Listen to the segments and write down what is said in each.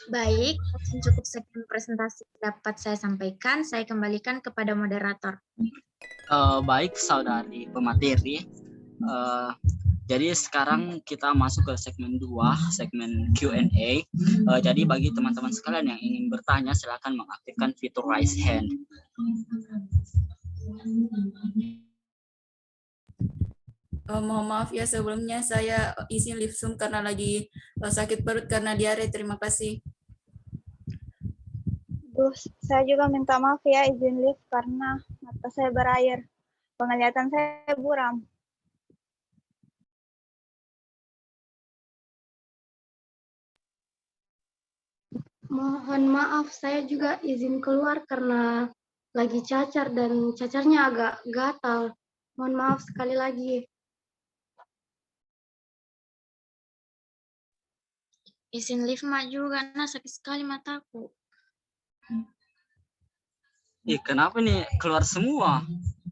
Baik, mungkin cukup sekian presentasi dapat saya sampaikan. Saya kembalikan kepada moderator. Baik saudari pemateri. Eh, jadi sekarang kita masuk ke segmen 2, segmen Q&A. Jadi bagi teman-teman sekalian yang ingin bertanya, silakan mengaktifkan fitur raise hand. Mohon maaf ya sebelumnya saya izin live Zoom karena lagi sakit perut karena diare. Terima kasih. Saya juga minta maaf ya izin live karena mata saya berair. Penglihatan saya buram. Mohon maaf, saya juga izin keluar karena lagi cacar dan cacarnya agak gatal. Mohon maaf sekali lagi. Izin live mak juga, nah sakit sekali mataku. Kenapa nih keluar semua?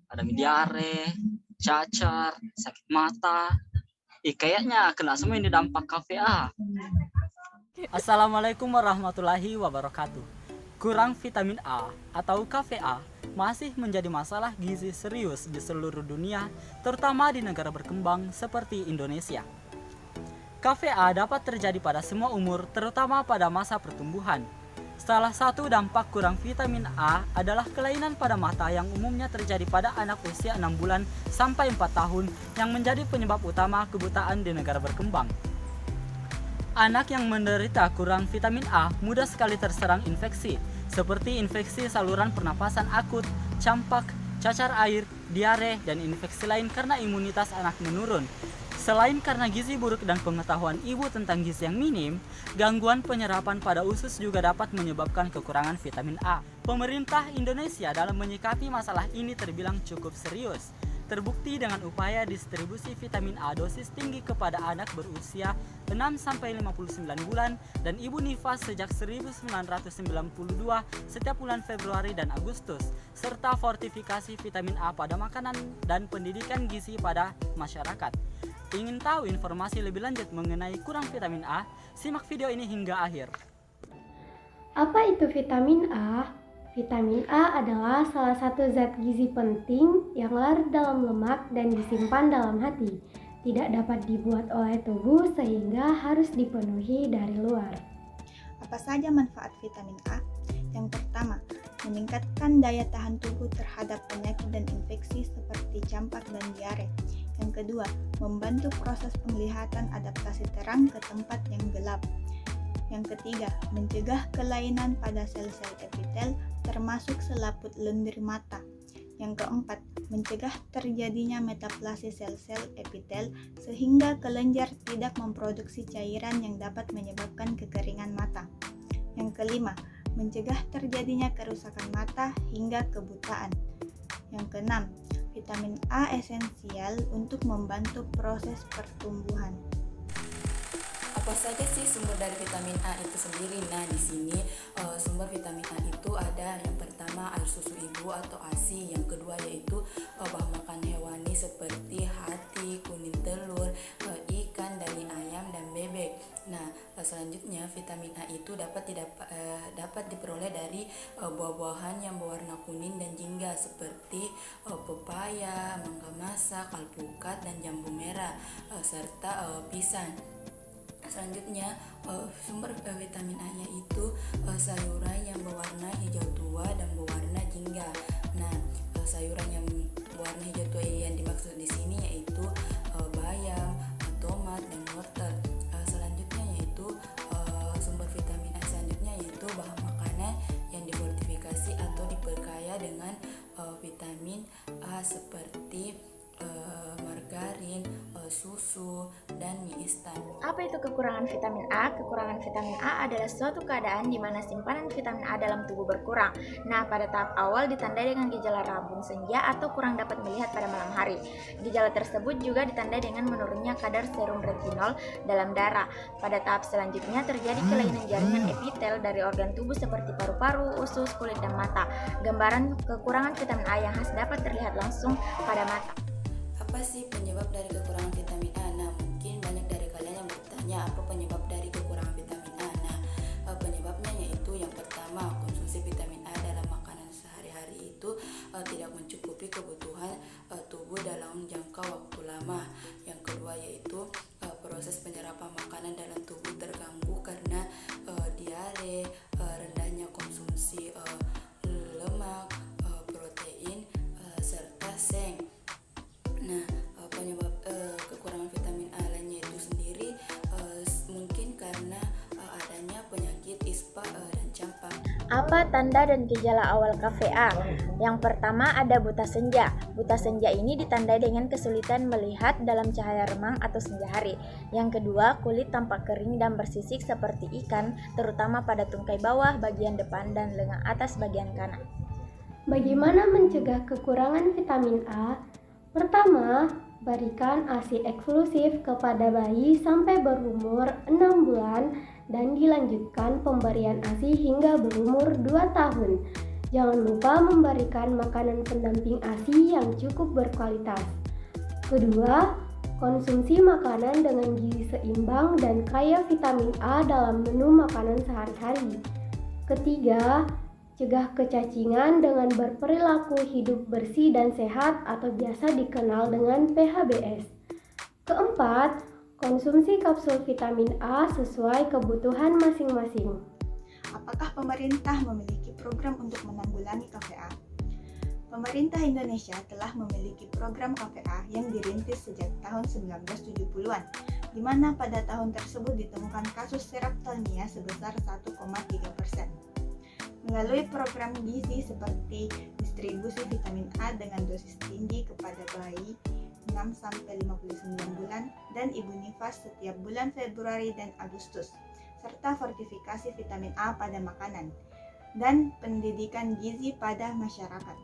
Ada diare, cacar, sakit mata. Kayaknya kena semua ini dampak KVA. Assalamualaikum warahmatullahi wabarakatuh. Kurang vitamin A atau KVA masih menjadi masalah gizi serius di seluruh dunia, terutama di negara berkembang seperti Indonesia. KVA dapat terjadi pada semua umur, terutama pada masa pertumbuhan. Salah satu dampak kurang vitamin A adalah kelainan pada mata yang umumnya terjadi pada anak usia 6 bulan sampai 4 tahun yang menjadi penyebab utama kebutaan di negara berkembang. Anak yang menderita kurang vitamin A mudah sekali terserang infeksi, seperti infeksi saluran pernapasan akut, campak, cacar air, diare, dan infeksi lain karena imunitas anak menurun. Selain karena gizi buruk dan pengetahuan ibu tentang gizi yang minim, gangguan penyerapan pada usus juga dapat menyebabkan kekurangan vitamin A. Pemerintah Indonesia dalam menyikapi masalah ini terbilang cukup serius. Terbukti dengan upaya distribusi vitamin A dosis tinggi kepada anak berusia 6-59 bulan dan ibu nifas sejak 1992 setiap bulan Februari dan Agustus, serta fortifikasi vitamin A pada makanan dan pendidikan gizi pada masyarakat. Ingin tahu informasi lebih lanjut mengenai kurang vitamin A? Simak video ini hingga akhir. Apa itu vitamin A? Vitamin A adalah salah satu zat gizi penting yang larut dalam lemak dan disimpan dalam hati. Tidak dapat dibuat oleh tubuh sehingga harus dipenuhi dari luar. Apa saja manfaat vitamin A? Yang pertama, meningkatkan daya tahan tubuh terhadap penyakit dan infeksi seperti campak dan diare. Yang kedua, membantu proses penglihatan adaptasi terang ke tempat yang gelap. Yang ketiga, mencegah kelainan pada sel-sel epitel termasuk selaput lendir mata. Yang keempat, mencegah terjadinya metaplasi sel-sel epitel sehingga kelenjar tidak memproduksi cairan yang dapat menyebabkan kekeringan mata. Yang kelima, mencegah terjadinya kerusakan mata hingga kebutaan. Yang keenam, vitamin A esensial untuk membantu proses pertumbuhan. Apa saja sih sumber dari vitamin A itu sendiri? Nah, di sini sumber vitamin A itu ada yang pertama air susu ibu atau ASI, yang kedua yaitu bahan makan hewani seperti hati, kuning telur, ikan, daging ayam dan bebek. Nah, selanjutnya vitamin A itu dapat diperoleh dari buah-buahan yang berwarna kuning dan jingga seperti pepaya, mangga masak, alpukat dan jambu merah serta pisang. Selanjutnya sumber vitamin A-nya itu sayuran yang berwarna hijau tua dan berwarna jingga. Nah, sayuran yang berwarna hijau tua yang dimaksud di sini yaitu bayam, tomat dan wortel. Selanjutnya yaitu sumber vitamin A selanjutnya yaitu bahan makanan yang difortifikasi atau diperkaya dengan vitamin A seperti margarin, susu, dan mie instan. Apa itu kekurangan vitamin A? Kekurangan vitamin A adalah suatu keadaan di mana simpanan vitamin A dalam tubuh berkurang. Nah, pada tahap awal ditandai dengan gejala rabun senja atau kurang dapat melihat pada malam hari. Gejala tersebut juga ditandai dengan menurunnya kadar serum retinol dalam darah. Pada tahap selanjutnya terjadi kelainan jaringan epitel dari organ tubuh seperti paru-paru, usus, kulit, dan mata. Gambaran kekurangan vitamin A yang khas dapat terlihat langsung pada mata. Apa sih penyebab dari kekurangan vitamin A? Nah, mungkin banyak dari kalian yang bertanya apa penyebab dari kekurangan vitamin A. Nah, penyebab adanya penyakit ISPA dan campak. Apa tanda dan gejala awal KVA? Yang pertama ada buta senja. Buta senja ini ditandai dengan kesulitan melihat dalam cahaya remang atau senja hari. Yang kedua, kulit tampak kering dan bersisik seperti ikan, terutama pada tungkai bawah, bagian depan, dan lengan atas bagian kanan. Bagaimana mencegah kekurangan vitamin A? Pertama, berikan ASI eksklusif kepada bayi sampai berumur 6 bulan dan dilanjutkan pemberian ASI hingga berumur 2 tahun. Jangan lupa memberikan makanan pendamping ASI yang cukup berkualitas. Kedua, konsumsi makanan dengan gizi seimbang dan kaya vitamin A dalam menu makanan sehari-hari. Ketiga, cegah kecacingan dengan berperilaku hidup bersih dan sehat atau biasa dikenal dengan PHBS. Keempat, konsumsi kapsul vitamin A sesuai kebutuhan masing-masing. Apakah pemerintah memiliki program untuk menanggulangi KVA? Pemerintah Indonesia telah memiliki program KVA yang dirintis sejak tahun 1970-an, di mana pada tahun tersebut ditemukan kasus seraptalmia sebesar 1,3%. Melalui program gizi seperti distribusi vitamin A dengan dosis tinggi kepada bayi 6-59 bulan dan ibu nifas setiap bulan Februari dan Agustus, serta fortifikasi vitamin A pada makanan, dan pendidikan gizi pada masyarakat.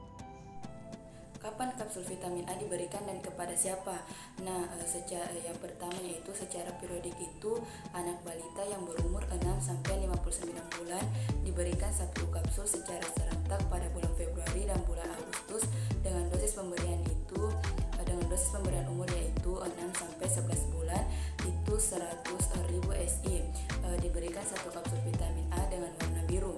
Kapan kapsul vitamin A diberikan dan kepada siapa? Nah, yang pertama yaitu secara periodik itu anak balita yang berumur 6-59 bulan diberikan 1 kapsul secara serentak pada bulan Februari dan bulan Agustus dengan dosis pemberian umur yaitu 6-11 bulan itu 100.000 SI. Diberikan 1 kapsul vitamin A dengan warna biru.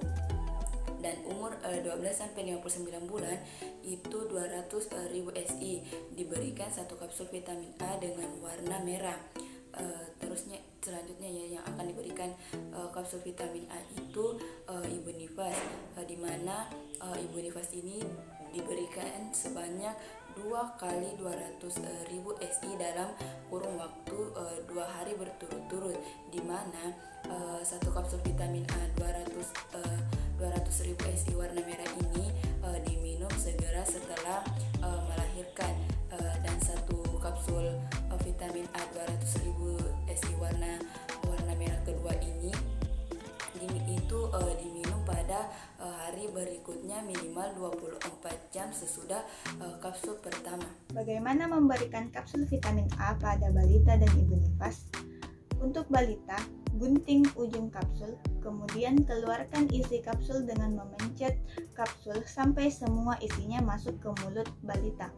Dan umur 12-59 bulan itu 200.000 SI, diberikan 1 kapsul vitamin A dengan warna merah. Selanjutnya ya, yang akan diberikan kapsul vitamin A itu ibu nifas, di mana ibu nifas ini diberikan sebanyak 2 kali 200.000 SI dalam kurun waktu 2 hari berturut-turut, di mana 1 kapsul vitamin A 200.000 SI warna merah ini diminum segera setelah melahirkan, dan 1 kapsul vitamin A 200.000 SI warna merah kedua ini diminum pada hari berikutnya minimal 24 jam sesudah kapsul pertama. Bagaimana memberikan kapsul vitamin A pada balita dan ibu nifas? Untuk balita, gunting ujung kapsul, kemudian keluarkan isi kapsul dengan memencet kapsul sampai semua isinya masuk ke mulut balita.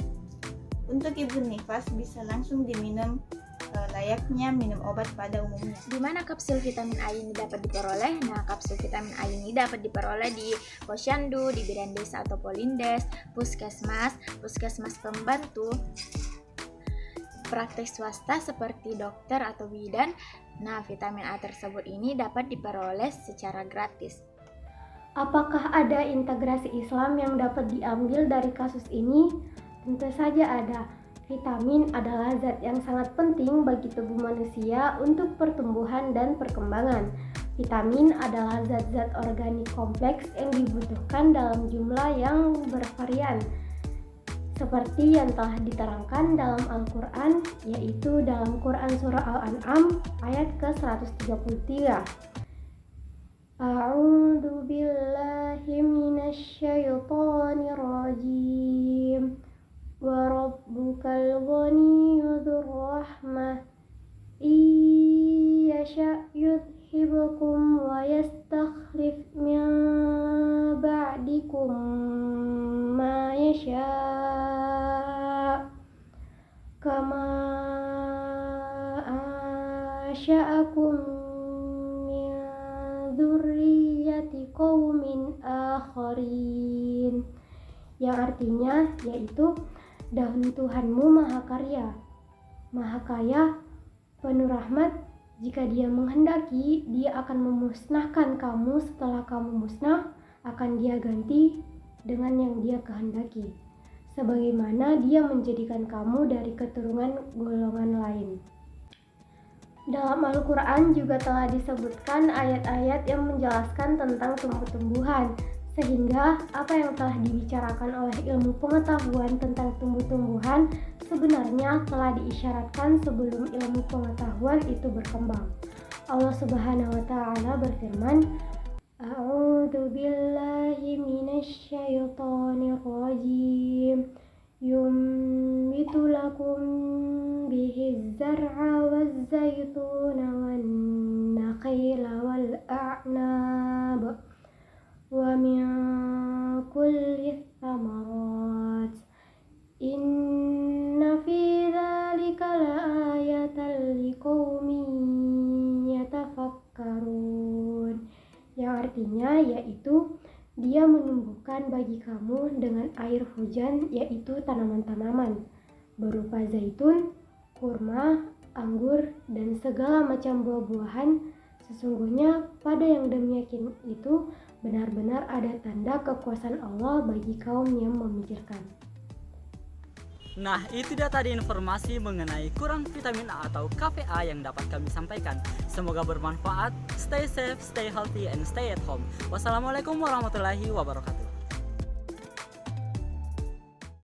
Untuk ibu nifas bisa langsung diminum layaknya minum obat pada umumnya. Di mana kapsul vitamin A ini dapat diperoleh? Nah, kapsul vitamin A ini dapat diperoleh di posyandu, di bidan desa atau polindes, puskesmas pembantu, praktek swasta seperti dokter atau bidan. Nah, vitamin A tersebut ini dapat diperoleh secara gratis. Apakah ada integrasi Islam yang dapat diambil dari kasus ini? Tentu saja ada. Vitamin adalah zat yang sangat penting bagi tubuh manusia untuk pertumbuhan dan perkembangan. Vitamin adalah zat-zat organik kompleks yang dibutuhkan dalam jumlah yang bervarian, seperti yang telah diterangkan dalam Al-Quran, yaitu dalam Quran Surah Al-An'am ayat ke-133. A'udzu billahi minasyaitonir rajim. Wa rabbukal ghaniyyu dzur rahmah iyasha yudhibukum wa yastakhlif min ba'dikum ma yasha kama ansha'akum min dzurriyyati qaumin akharin, yang artinya yaitu dan Tuhanmu Maha Karya, Maha Kaya, penuh rahmat. Jika Dia menghendaki, Dia akan memusnahkan kamu. Setelah kamu musnah, akan Dia ganti dengan yang Dia kehendaki, sebagaimana Dia menjadikan kamu dari keturunan golongan lain. Dalam Al-Quran juga telah disebutkan ayat-ayat yang menjelaskan tentang tumbuh-tumbuhan, sehingga apa yang telah dibicarakan oleh ilmu pengetahuan tentang tumbuh-tumbuhan sebenarnya telah diisyaratkan sebelum ilmu pengetahuan itu berkembang. Allah Subhanahu wa Ta'ala berfirman, A'udzu billahi minasy syaithanir rajim. Yumbitu lakum bihi zar'a waz-zaytuna wan-nakhila wal-a'nab wa min kulli thamarat inna fi dzalika la'ayatan liqaumin yatafakkarun, yang artinya yaitu Dia menumbuhkan bagi kamu dengan air hujan, yaitu tanaman-tanaman berupa zaitun, kurma, anggur, dan segala macam buah-buahan. Sesungguhnya pada yang demikian itu benar-benar ada tanda kekuasaan Allah bagi kaum yang memikirkan. Nah, itu dia tadi informasi mengenai kurang vitamin A atau KVA yang dapat kami sampaikan. Semoga bermanfaat. Stay safe, stay healthy, and stay at home. Wassalamualaikum warahmatullahi wabarakatuh.